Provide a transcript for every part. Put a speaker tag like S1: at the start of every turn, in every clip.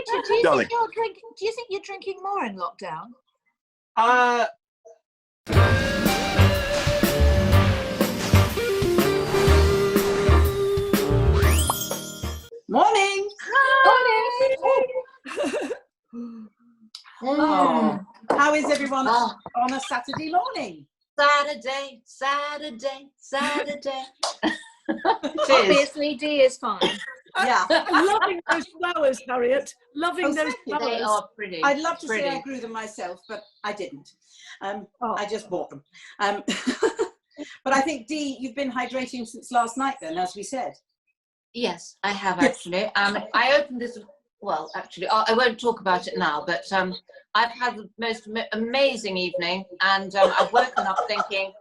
S1: Richard, do you
S2: Darling.
S1: think you're drinking more in lockdown?
S3: Morning. Oh, how is everyone on a Saturday morning?
S4: Saturday.
S1: Obviously, D is fine.
S3: Yeah.
S5: I'm loving those flowers, Harriet. Loving those flowers.
S4: They are pretty.
S3: I'd love to
S4: pretty.
S3: say I grew them myself, but I didn't. I just bought them. But I think, Dee, you've been hydrating since last night then, as we said.
S4: Yes, I have actually. I opened this. Well, actually, I won't talk about it now. But I've had the most amazing evening, and I've woken up thinking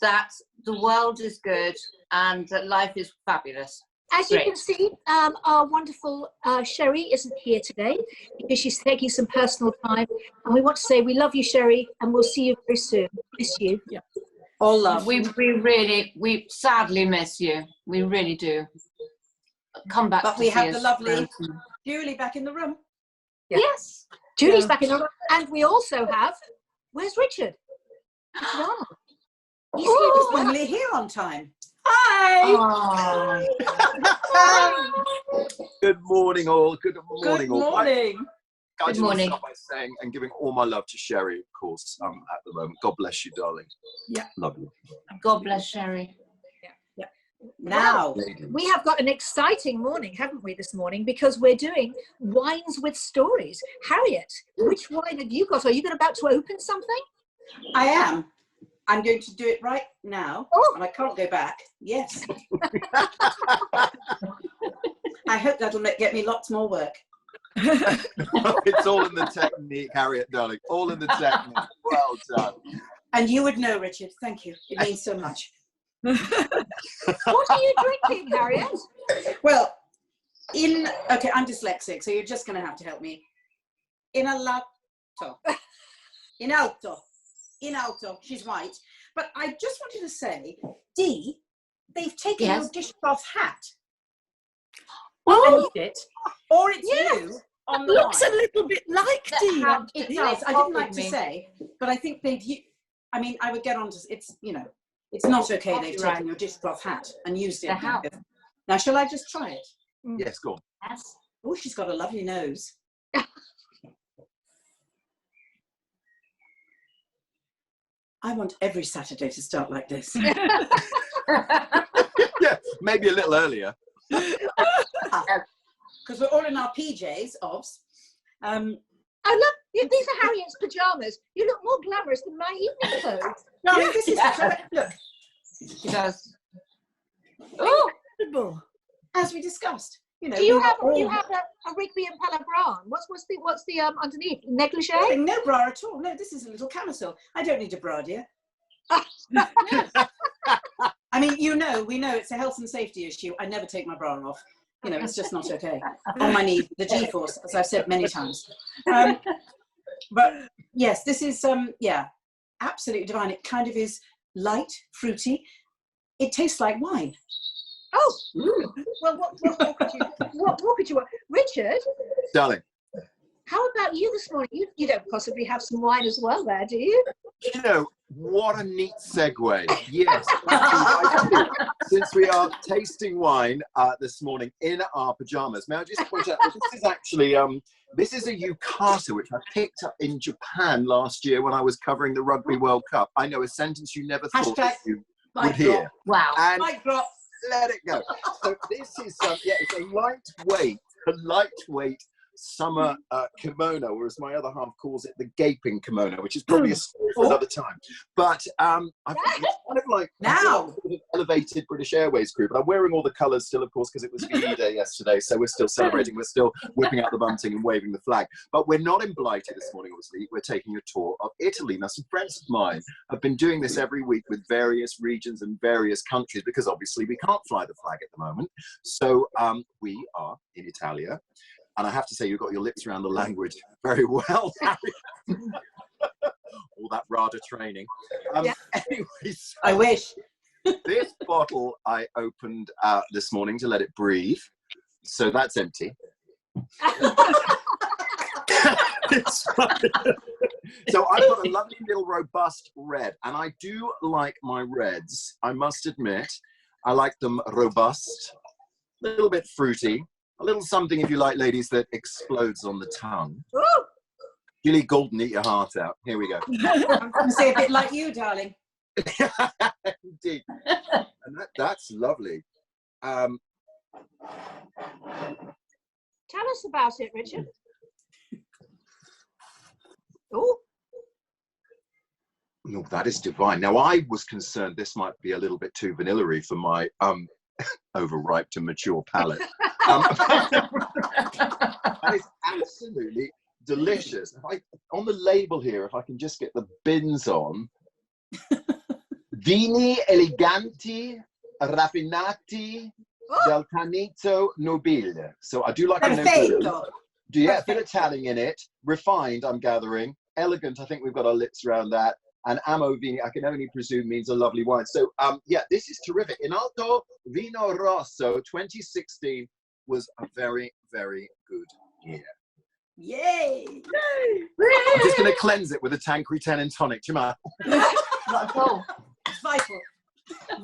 S4: that the world is good and that life is fabulous.
S1: As you can see, our wonderful Sherrie isn't here today because she's taking some personal time. And we want to say we love you, Sherrie, and we'll see you very soon. Miss you.
S5: Yeah.
S3: All love.
S4: We sadly miss you. We really do. Come back.
S3: But
S4: to
S3: we
S4: see
S3: have the
S4: us.
S3: lovely Julie back in the room.
S1: Yeah. Yes. Julie's back in the room. And we also have, where's Richard? Richard Arnold.
S3: He's here, he's normally here on time.
S4: Hi.
S2: Good morning, all. Good morning,
S3: Good
S2: all.
S3: morning.
S2: I
S4: Good
S2: just want to
S4: morning.
S2: start by saying and giving all my love to Sherrie, of course, at the moment. God bless you, darling.
S3: Yeah.
S2: Love you.
S4: God bless Sherrie.
S3: Now,
S1: We have got an exciting morning, haven't we, this morning? Because we're doing wines with stories. Harriet, which wine have you got? Are you about to open something?
S3: I am. I'm going to do it right now, and I can't go back. Yes. I hope that'll get me lots more work.
S2: It's all in the technique, Harriet, darling. All in the technique. Well done.
S3: And you would know, Richard. Thank you. It means so much.
S1: What are you drinking, Harriet?
S3: Well, okay, I'm dyslexic, so you're just going to have to help me. In alto. She's white. But I just wanted to say, Dee, they've taken your dishcloth hat.
S5: Oh,
S3: And or it's you on the
S5: looks
S3: wine.
S5: a little bit like Dee.
S3: It does. I didn't like to say, but I think I mean, I would get on to it's not okay. They've taken your dishcloth hat and used it. Now, shall I just try it?
S2: Yes, go on.
S4: Yes.
S3: Oh, she's got a lovely nose. I want every Saturday to start like this.
S2: Yeah, maybe a little earlier.
S3: Because we're all in our PJs, obs.
S1: Oh, look, these are Harriet's pyjamas. You look more glamorous than my evening clothes.
S3: No, this is look.
S4: She does.
S1: Oh,
S5: Incredible.
S3: As we discussed,
S1: do you have a Rigby and Palabran? What's the underneath negligee?
S3: Nothing, no bra at all. No, this is a little camisole. I don't need a bra, dear. I mean, we know it's a health and safety issue. I never take my bra off. It's just not okay. On my knee, the G-force, as I've said many times. But yes, this is absolutely divine. It kind of is light, fruity. It tastes like wine.
S1: Oh, well, what could you want? Richard,
S2: Darling.
S1: how about you this morning? You don't possibly have some wine as well there, do you?
S2: What a neat segue. Yes. Since we are tasting wine this morning in our pajamas, may I just point out that this is actually, this is a yukata, which I picked up in Japan last year when I was covering the Rugby World Cup. I know, a sentence you never thought that you would hear.
S4: Wow.
S2: And
S3: Mic drop.
S2: let it go. So this is, it's a lightweight summer kimono, or as my other half calls it, the gaping kimono, which is probably a story for another time. But I've kind of like
S3: Now.
S2: sort of elevated British Airways crew, but I'm wearing all the colours still, of course, because it was VE Day yesterday, so we're still celebrating. We're still whipping out the bunting and waving the flag. But we're not in Blighty this morning, obviously. We're taking a tour of Italy. Now, some friends of mine have been doing this every week with various regions and various countries, because obviously we can't fly the flag at the moment. So we are in Italia. And I have to say, you've got your lips around the language very well, Harry. All that RADA training. Anyways,
S3: I wish.
S2: this bottle I opened this morning to let it breathe. So that's empty. So I've got a lovely little robust red, and I do like my reds, I must admit. I like them robust, a little bit fruity, a little something, if you like, ladies, that explodes on the tongue. Julie Golden, eat your heart out. Here we go.
S3: I'm going to say a bit like you, darling.
S2: Indeed. And that's lovely.
S1: Tell us about it, Richard. Oh.
S2: No, that is divine. Now, I was concerned this might be a little bit too vanilla-y for my overripe to mature palate. That is absolutely delicious. On the label here, if I can just get the bins on. Vini eleganti, raffinati, del canito nobile. So I do like a nobility. Yeah, a bit of Italian in it. Refined, I'm gathering. Elegant, I think we've got our lips around that. And Amo Vini, I can only presume, means a lovely wine. So, yeah, this is terrific. In Alto Vino Rosso 2016 was a very, very good year.
S3: Yay!
S2: I'm just going to cleanse it with a Tanqueray 10 and tonic. Do you mind?
S4: Not at all.
S3: Vital.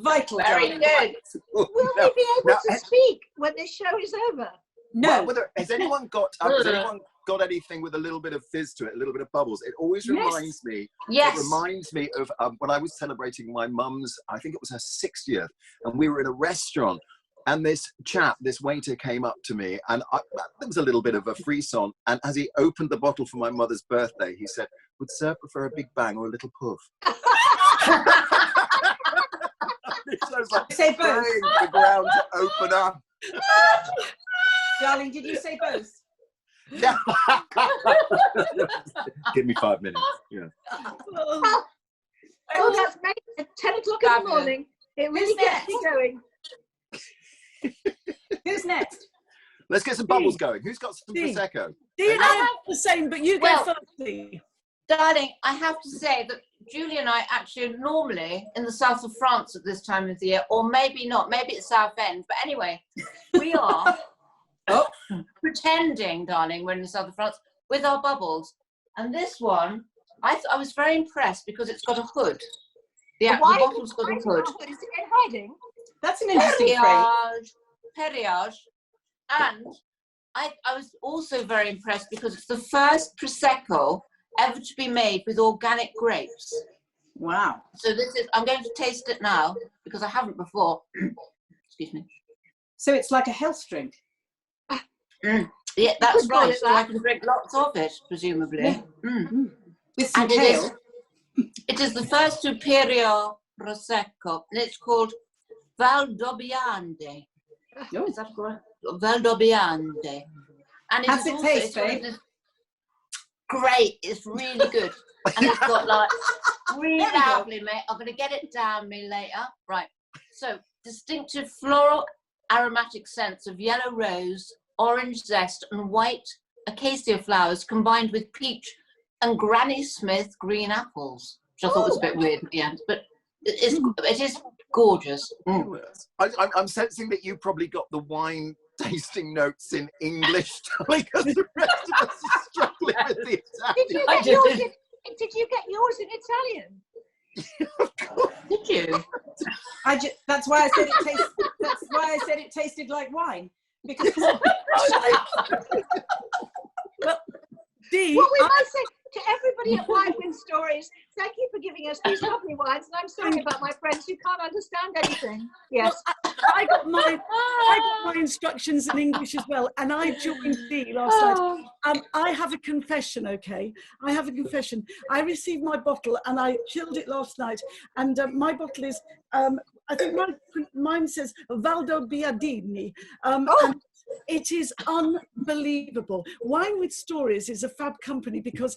S3: Vital.
S4: Very good.
S1: Will we be able to speak when this show is over?
S3: No.
S2: Well, has anyone got anything with a little bit of fizz to it, a little bit of bubbles? It always reminds me.
S4: Yes.
S2: It reminds me of when I was celebrating my mum's, I think it was her 60th, and we were in a restaurant, and this waiter came up to me, and there was a little bit of a frisson, and as he opened the bottle for my mother's birthday, he said, "Would sir prefer a big bang or a little puff?" So it's like
S3: Say both.
S2: praying for the ground to open up.
S3: Darling, did you say both?
S2: Yeah. Give me 5 minutes. Yeah.
S1: Oh, that's great. At 10 o'clock in the morning. It really gets me going.
S3: Who's next?
S2: Let's get some bubbles going. Who's got some prosecco?
S5: Dean, I have the same, but you go first, Dean.
S4: Darling, I have to say that Julie and I actually are normally in the south of France at this time of the year, or maybe not, maybe it's Southend, but anyway, we are pretending, darling, we're in the south of France with our bubbles. And this one, I was very impressed because it's got a hood. The bottle's got a hood.
S1: Is it in hiding?
S3: That's an interesting phrase.
S4: Perriage. And I was also very impressed because it's the first prosecco ever to be made with organic grapes.
S3: Wow.
S4: So I'm going to taste it now because I haven't before. Excuse me.
S3: So it's like a health drink.
S4: Yeah, that's right. So I can drink lots of it, presumably. Yeah.
S3: With some kale.
S4: It is the first superior prosecco, and it's called Valdobbiande.
S3: Oh,
S4: is that correct? Valdobbiande. And
S3: how's it taste, babe?
S4: Great, it's really good. And it's got like really lovely, mate. I'm going to get it down me later. Right. So, distinctive floral aromatic scents of yellow rose, orange zest, and white acacia flowers combined with peach and Granny Smith green apples, which I thought was a bit weird at the end, but it is gorgeous.
S2: I'm sensing that you probably got the wine tasting notes in English, because the rest of us are struggling with the Italian.
S1: Did you get yours in Italian?
S4: Did you?
S3: That's why I said it tastes. That's why I said it tasted like wine. Because
S1: well,
S5: Dee,
S1: what we might say to everybody at Wine Win Stories, thank you for giving us these lovely wines, and I'm sorry about my friends who can't understand anything. Yes.
S5: Well, I got my instructions in English as well, and I joined Dee last night. I have a confession, okay? I have a confession. I received my bottle and I chilled it last night, and my bottle is, I think mine says Valdobbiadini. And it is unbelievable. Wine with Stories is a fab company because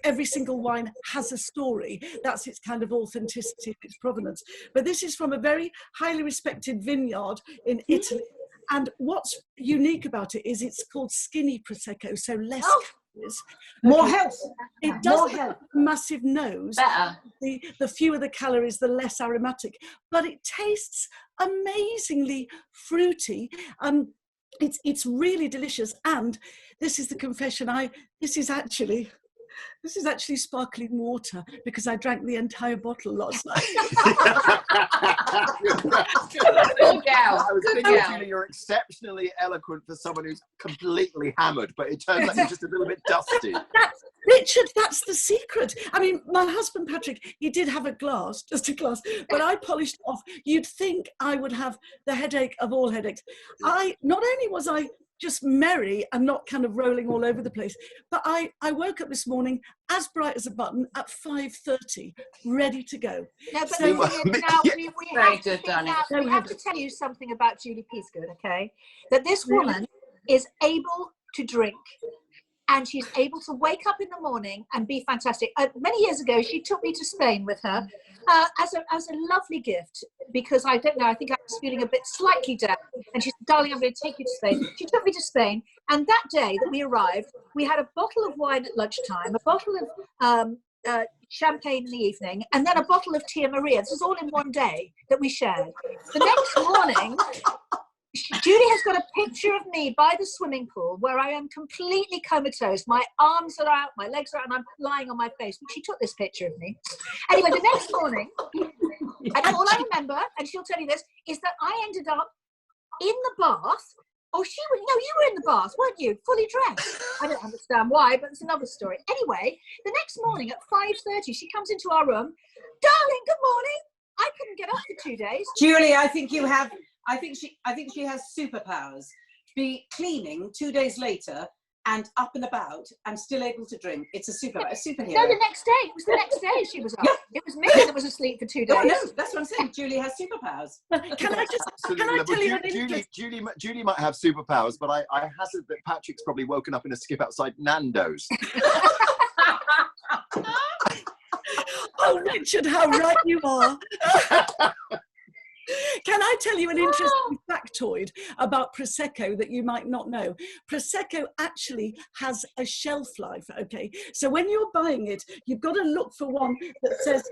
S5: every single wine has a story. That's its kind of authenticity, its provenance. But this is from a very highly respected vineyard in Italy. And what's unique about it is it's called skinny Prosecco, so less calories.
S3: More health.
S5: It does have a massive nose.
S4: Better.
S5: The fewer the calories, the less aromatic. But it tastes amazingly fruity. It's really delicious. And this is the confession. This is actually This is actually sparkling water because I drank the entire bottle last night.
S4: Good girl.
S2: I was
S4: Good
S2: thinking,
S4: girl.
S2: Julie, you're exceptionally eloquent for someone who's completely hammered, but it turns out you're just a little bit dusty.
S5: Richard, that's the secret. I mean, my husband Patrick, he did have a glass, just a glass, but I polished it off. You'd think I would have the headache of all headaches. Not only was I just merry and not kind of rolling all over the place, but I woke up this morning as bright as a button at 5:30, ready to go.
S1: No, but
S5: So-
S4: Very good, darling.
S1: we have to tell you something about Julie Peasgood, okay? That this woman is able to drink. And she's able to wake up in the morning and be fantastic. Many years ago, she took me to Spain with her as a lovely gift, because I don't know, I think I was feeling a bit slightly down. And she said, darling, I'm going to take you to Spain. She took me to Spain. And that day that we arrived, we had a bottle of wine at lunchtime, a bottle of champagne in the evening, and then a bottle of Tia Maria. This was all in one day that we shared. The next morning, Julie has got a picture of me by the swimming pool where I am completely comatose. My arms are out, my legs are out, and I'm lying on my face. She took this picture of me. Anyway, the next morning, and all I remember, and she'll tell you this, is that I ended up in the bath. Oh, you were in the bath, weren't you? Fully dressed. I don't understand why, but it's another story. Anyway, the next morning at 5:30, she comes into our room. Darling, good morning. I couldn't get up for 2 days.
S3: Julie, I think she has superpowers. Be cleaning 2 days later and up and about and still able to drink. It's a superhero.
S1: No, the next day. It was the next day she was up.
S3: Yeah.
S1: It was me that was asleep for 2 days.
S3: Oh, no, that's what I'm saying. Julie has superpowers.
S5: Can I tell you an interesting...
S2: Julie might have superpowers, but I hazard that Patrick's probably woken up in a skip outside Nando's.
S5: Oh, Richard, how right you are. Can I tell you an interesting factoid about Prosecco that you might not know? Prosecco actually has a shelf life, okay? So when you're buying it, you've got to look for one that says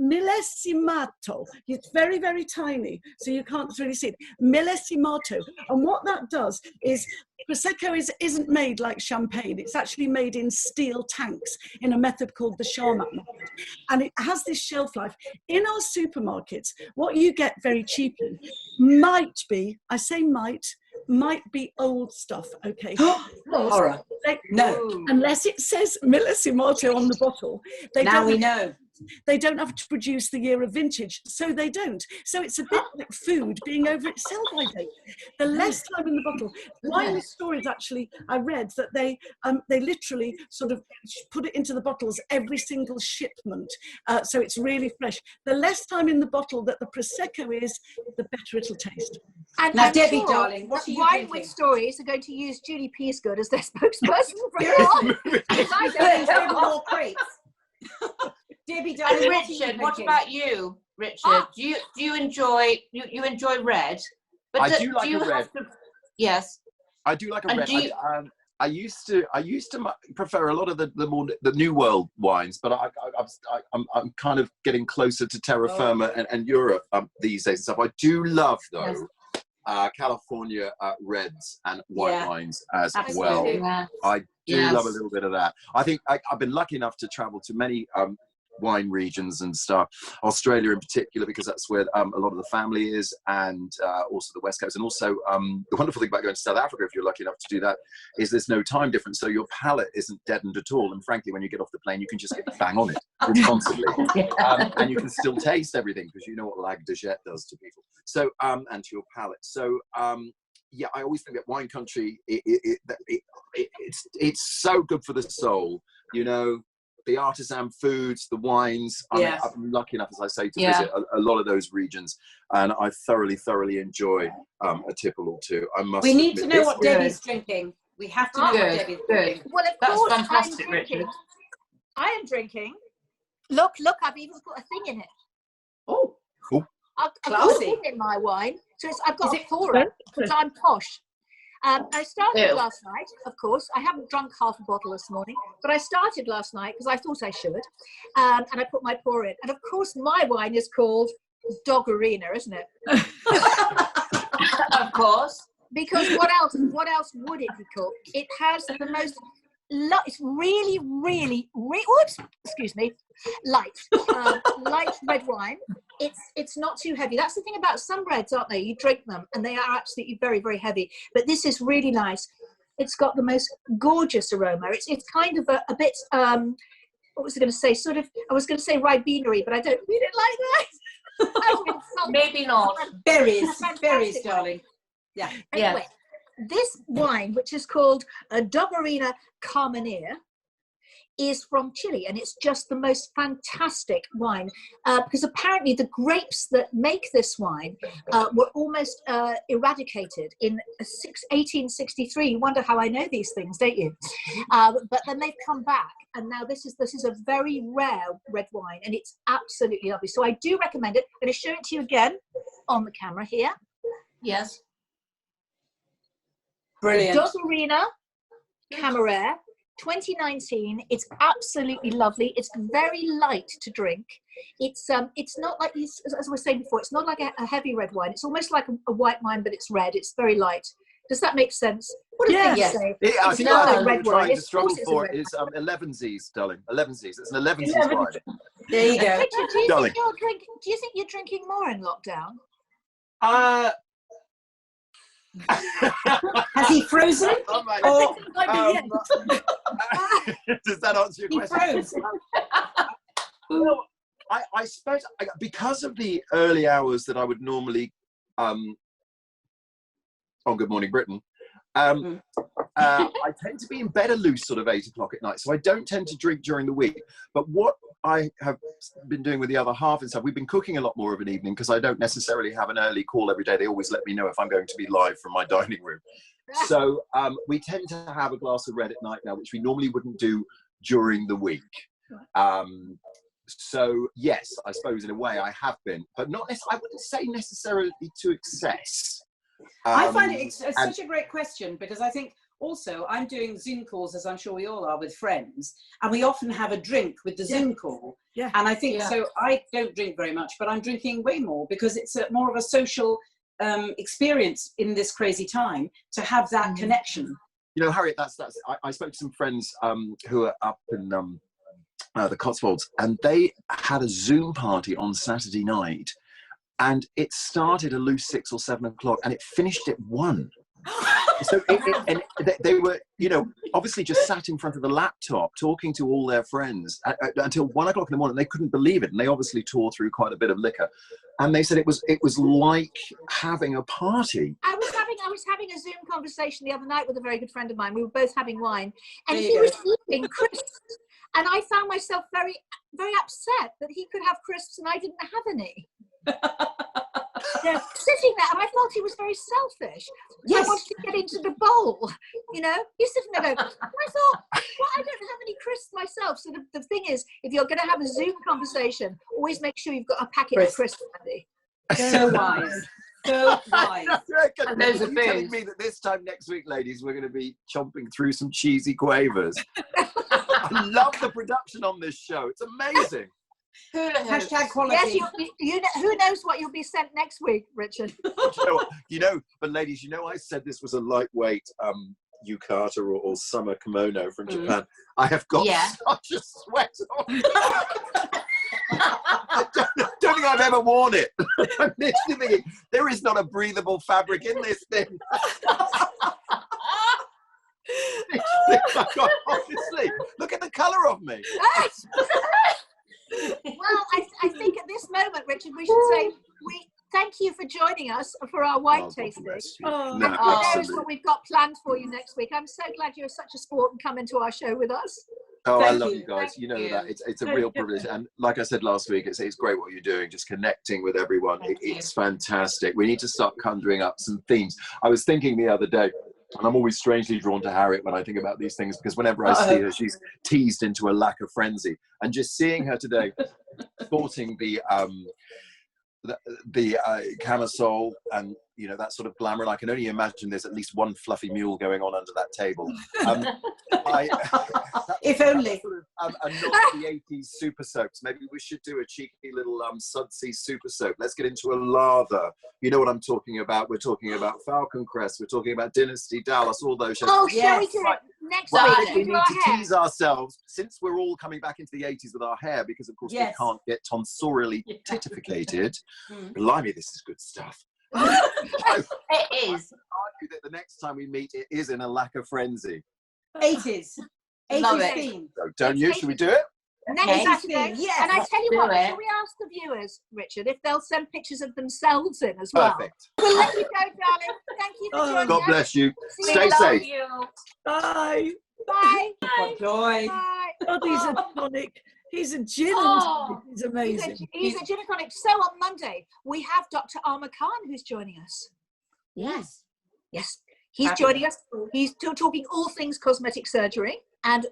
S5: millesimato. It's very, very tiny, so you can't really see it. Millesimato. And what that does is Prosecco isn't made like champagne. It's actually made in steel tanks in a method called the Charmat method. And it has this shelf life. In our supermarkets, what you get very cheaply might be, I say might be old stuff, okay?
S3: Horror. No.
S5: Unless it says millesimato on the bottle.
S3: We know.
S5: They don't have to produce the year of vintage, so they don't. So it's a bit like food being over its sell-by date. The less time in the bottle. Wine stories, actually, I read that they literally sort of put it into the bottles every single shipment, so it's really fresh. The less time in the bottle that the Prosecco is, the better it'll taste.
S1: And
S3: Now,
S1: I'm
S3: Debbie,
S1: sure
S3: darling, what are you
S1: Wine
S3: drinking?
S1: with Stories are going to use Julie Peasgood as their spokesperson from now on. I don't know.
S3: More crates. Debbie, darling,
S4: And
S3: what are you
S4: Richard, what
S3: drinking?
S4: about you, Richard? Do you enjoy red? But
S2: I do like
S4: you
S2: a red.
S4: have to, yes.
S2: I do like a
S4: And
S2: red.
S4: do you-
S2: I used to prefer a lot of the New World wines, but I'm kind of getting closer to terra firma and Europe these days and stuff. I do love though California reds and white wines as well.
S4: Yeah.
S2: I do
S4: Yes.
S2: love a little bit of that. I think I've been lucky enough to travel to many wine regions and stuff, Australia in particular, because that's where a lot of the family is, and also the West Coast. And also the wonderful thing about going to South Africa, if you're lucky enough to do that, is there's no time difference, so your palate isn't deadened at all. And frankly, when you get off the plane, you can just get bang on it responsibly. And you can still taste everything, because you know what lag de jet does to people. So and to your palate. So yeah, I always think that wine country, it's so good for the soul, you know. The artisan foods, the wines. I'm lucky enough, as I say, to visit a lot of those regions, and I thoroughly enjoy a tipple or two. I must.
S3: We need to
S2: admit.
S3: know what Debbie's drinking. We have to know what Debbie's drinking.
S1: Well, of
S4: That's
S1: course,
S4: fantastic,
S1: I'm drinking.
S4: Richard.
S1: I am drinking. Look, I've even put a thing in it.
S3: Oh,
S1: I've got a
S3: classy.
S1: thing in my wine. So I've got
S3: Is
S1: a
S3: it
S1: Thorpe, but I'm posh. I started
S4: Ew.
S1: last night, of course. I haven't drunk half a bottle this morning, but I started last night because I thought I should. And I put my pour in. And of course, my wine is called Dog Arena, isn't it?
S4: Of course.
S1: Because what else would it be called? It has the most it's really, whoops, excuse me, light red wine. It's not too heavy. That's the thing about some reds, aren't they? You drink them and they are absolutely very, very heavy. But this is really nice. It's got the most gorgeous aroma. It's kind of a bit, what was I going to say? I was going to say Ribenery, but I don't really like that.
S4: Maybe not.
S3: Berries, darling. Yeah.
S1: Anyway, this wine, which is called Dogarina Carmenere, is from Chile, and it's just the most fantastic wine because apparently the grapes that make this wine were almost eradicated in 1863. You wonder how I know these things, don't you? But then they've come back, and now this is a very rare red wine, and it's absolutely lovely. So I do recommend it. I'm going to show it to you again on the camera here.
S4: Yes.
S3: Brilliant.
S1: Dogarina Carmenere 2019. It's absolutely lovely. It's very light to drink. It's not like, as I was saying before, it's not like a heavy red wine. It's almost like a white wine, but it's red. It's very light. Does that make sense? What do you say?
S2: I think what
S1: red
S2: we're
S1: wine.
S2: trying to struggle for is 11Z's, darling. 11Z's. It's an 11Z's wine.
S3: There you go.
S1: Richard, do you think you're drinking more in lockdown?
S3: Has he frozen?
S2: Oh my
S3: Or
S2: does that answer your
S3: he
S2: question?
S3: froze?
S2: Well, I suppose because of the early hours that I would normally on Good Morning Britain, I tend to be in bed loose sort of 8 o'clock at night, so I don't tend to drink during the week. But what I have been doing with the other half and stuff, we've been cooking a lot more of an evening because I don't necessarily have an early call every day. They always let me know if I'm going to be live from my dining room. So we tend to have a glass of red at night now, which we normally wouldn't do during the week. So yes, I suppose in a way I have been, but not I wouldn't say necessarily to excess.
S3: I find it such a great question because I think also I'm doing Zoom calls, as I'm sure we all are, with friends, and we often have a drink with the Zoom call.
S5: Yeah.
S3: And I think so. I don't drink very much, but I'm drinking way more because it's more of a social experience in this crazy time to have that connection.
S2: You know, Harriet, I spoke to some friends who are up in the Cotswolds, and they had a Zoom party on Saturday night, and it started a loose 6 or 7 o'clock, and it finished at 1. So they were, you know, obviously just sat in front of the laptop talking to all their friends until 1 o'clock in the morning. They couldn't believe it, and they obviously tore through quite a bit of liquor. And they said it was like having a party.
S1: I was having a Zoom conversation the other night with a very good friend of mine. We were both having wine, and he was eating crisps, and I found myself very, very upset that he could have crisps and I didn't have any. Sitting there, and I felt he was very selfish.
S3: Yes.
S1: I wanted to get into the bowl, you know. He's sitting there going, I thought, well, I don't have any crisps myself. So the thing is, if you're going to have a Zoom conversation, always make sure you've got a packet of crisps ready.
S3: So wise. So wise.
S4: And those are
S2: telling me that this time next week, ladies, we're going to be chomping through some cheesy quavers. I love the production on this show. It's amazing.
S3: Hashtag quality.
S1: Yes, who knows what you'll be sent next week, Richard?
S2: you know, but ladies, you know, I said this was a lightweight yukata or summer kimono from Japan. I have got such a sweat on. I don't think I've ever worn it. I'm literally thinking, there is not a breathable fabric in this thing. Honestly, look at the colour of me.
S1: Well, I think at this moment, Richard, we should say we thank you for joining us for our wine tasting.
S2: No,
S1: who knows
S2: absolutely.
S1: what we've got planned for you next week. I'm so glad you're such a sport and come into our show with us.
S2: Oh,
S3: Thank
S2: I love
S3: you.
S2: you guys.
S4: Thank
S2: You know
S4: you.
S2: that it's a real privilege. And like I said last week, it's great what you're doing, just connecting with everyone. It's fantastic. We need to start conjuring up some themes. I was thinking the other day, and I'm always strangely drawn to Harriet when I think about these things, because whenever I see her, she's teased into a lack of frenzy. And just seeing her today, sporting the camisole and, you know, that sort of glamour, and I can only imagine there's at least one fluffy mule going on under that table.
S3: If only.
S2: And not the 80s super soaps. Maybe we should do a cheeky little sudsea super soap. Let's get into a lather. You know what I'm talking about. We're talking about Falcon Crest. We're talking about Dynasty, Dallas, all those shows.
S1: Oh,
S3: Yes.
S1: Sherrie, next
S2: Well, I
S1: week
S2: think we
S1: we do
S2: need
S1: our
S2: to
S1: hair.
S2: tease ourselves, since we're all coming back into the 80s with our hair, because of course
S3: Yes.
S2: we can't get tonsorially titificated.
S3: Mm.
S2: Blimey, this is good stuff. I
S4: It is.
S2: argue that the next time we meet, it is in a lacquer frenzy.
S3: 80s.
S4: Love
S3: 80s
S4: it.
S3: theme.
S2: So, don't you? Should we do it?
S1: Next
S4: Okay.
S1: Saturday.
S3: Yes.
S1: And I tell you
S4: do
S1: what,
S4: it.
S1: shall we ask the viewers, Richard, if they'll send pictures of themselves in as well?
S2: Perfect.
S1: We'll let you go, darling. Thank you for
S5: Oh,
S1: joining
S2: God
S1: us.
S2: bless you.
S1: See
S2: Stay
S1: you.
S4: Love
S2: safe.
S4: you.
S5: Bye.
S1: Bye.
S3: What joy.
S1: Bye.
S5: Oh, he's a tonic. He's a gin and
S4: Oh.
S5: tonic. He's amazing.
S1: He's a gin and tonic. So on Monday, we have Dr. Armour Khan who's joining us.
S4: Yes.
S1: Yes, he's
S4: Fabulous.
S1: joining us. He's still talking all things cosmetic surgery, and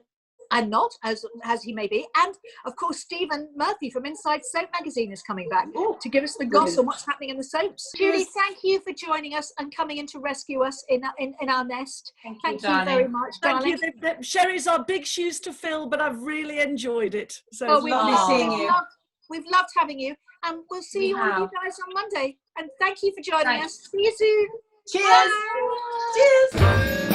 S1: I'm not, as he may be. And of course, Stephen Murphy from Inside Soap Magazine is coming back to give us the goss on what's happening in the soaps. Julie, thank you for joining us and coming in to rescue us in our nest. Thank you very
S4: darling.
S1: much,
S5: Thank
S1: darling.
S5: you. Sherry's our big shoes to fill, but I've really enjoyed it. So
S1: Oh,
S5: it's
S3: lovely seeing you.
S1: We've loved having you, and we'll see
S4: We
S1: you all you
S4: have.
S1: guys on Monday. And thank you for joining
S4: Thanks.
S1: us. See you soon.
S3: Cheers.
S1: Bye.
S3: Cheers.